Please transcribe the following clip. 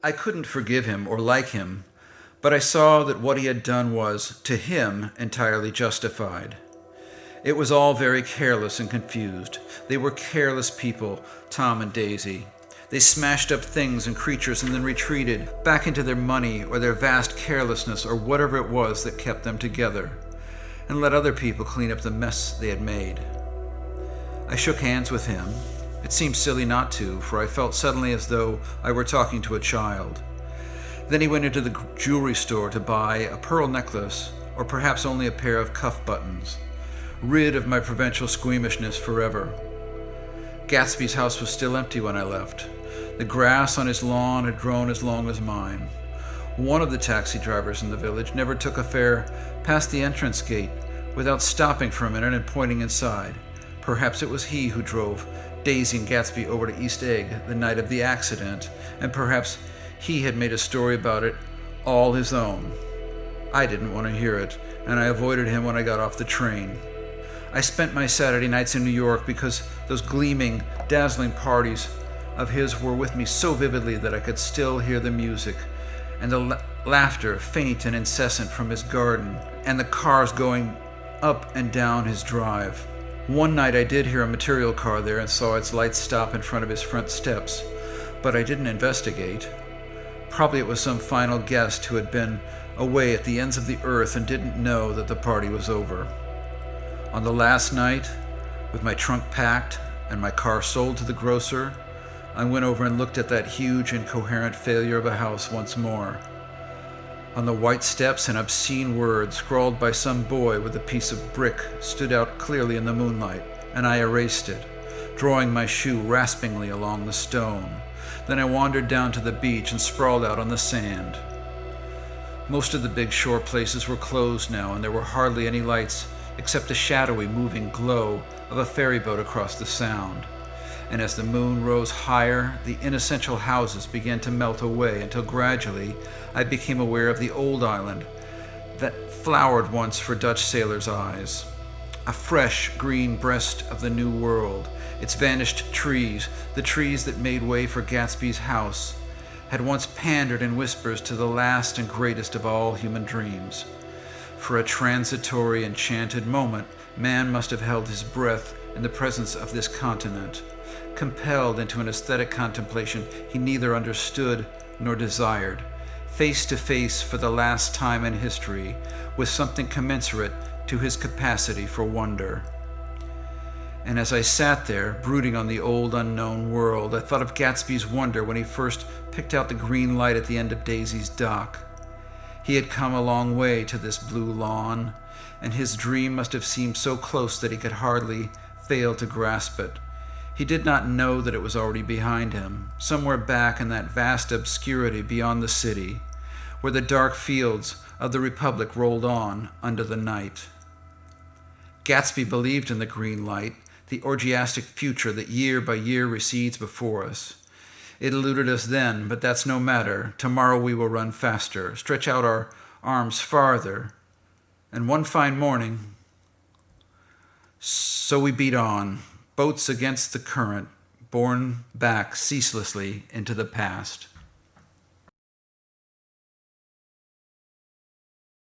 I couldn't forgive him or like him, but I saw that what he had done was, to him, entirely justified. It was all very careless and confused. They were careless people, Tom and Daisy. They smashed up things and creatures and then retreated back into their money or their vast carelessness or whatever it was that kept them together, and let other people clean up the mess they had made. I shook hands with him. It seemed silly not to, for I felt suddenly as though I were talking to a child. Then he went into the jewelry store to buy a pearl necklace, or perhaps only a pair of cuff buttons, rid of my provincial squeamishness forever. Gatsby's house was still empty when I left. The grass on his lawn had grown as long as mine. One of the taxi drivers in the village never took a fare past the entrance gate without stopping for a minute and pointing inside. Perhaps it was he who drove Daisy and Gatsby over to East Egg the night of the accident, and perhaps he had made a story about it all his own. I didn't want to hear it, and I avoided him when I got off the train. I spent my Saturday nights in New York because those gleaming, dazzling parties of his were with me so vividly that I could still hear the music and the laughter faint and incessant from his garden and the cars going up and down his drive. One night I did hear a material car there and saw its lights stop in front of his front steps, but I didn't investigate. Probably it was some final guest who had been away at the ends of the earth and didn't know that the party was over. On the last night, with my trunk packed and my car sold to the grocer, I went over and looked at that huge, incoherent failure of a house once more. On the white steps, an obscene word, scrawled by some boy with a piece of brick, stood out clearly in the moonlight, and I erased it, drawing my shoe raspingly along the stone. Then I wandered down to the beach and sprawled out on the sand. Most of the big shore places were closed now, and there were hardly any lights except the shadowy, moving glow of a ferry boat across the sound. And as the moon rose higher, the inessential houses began to melt away until gradually I became aware of the old island that flowered once for Dutch sailors' eyes. A fresh, green breast of the new world. Its vanished trees, the trees that made way for Gatsby's house, had once pandered in whispers to the last and greatest of all human dreams. For a transitory, enchanted moment, man must have held his breath in the presence of this continent, compelled into an aesthetic contemplation he neither understood nor desired, face to face for the last time in history with something commensurate to his capacity for wonder. And as I sat there, brooding on the old unknown world, I thought of Gatsby's wonder when he first picked out the green light at the end of Daisy's dock. He had come a long way to this blue lawn, and his dream must have seemed so close that he could hardly fail to grasp it. He did not know that it was already behind him, somewhere back in that vast obscurity beyond the city, where the dark fields of the Republic rolled on under the night. Gatsby believed in the green light, the orgiastic future that year by year recedes before us. It eluded us then, but that's no matter. Tomorrow we will run faster, stretch out our arms farther, and one fine morning, so we beat on, boats against the current, borne back ceaselessly into the past.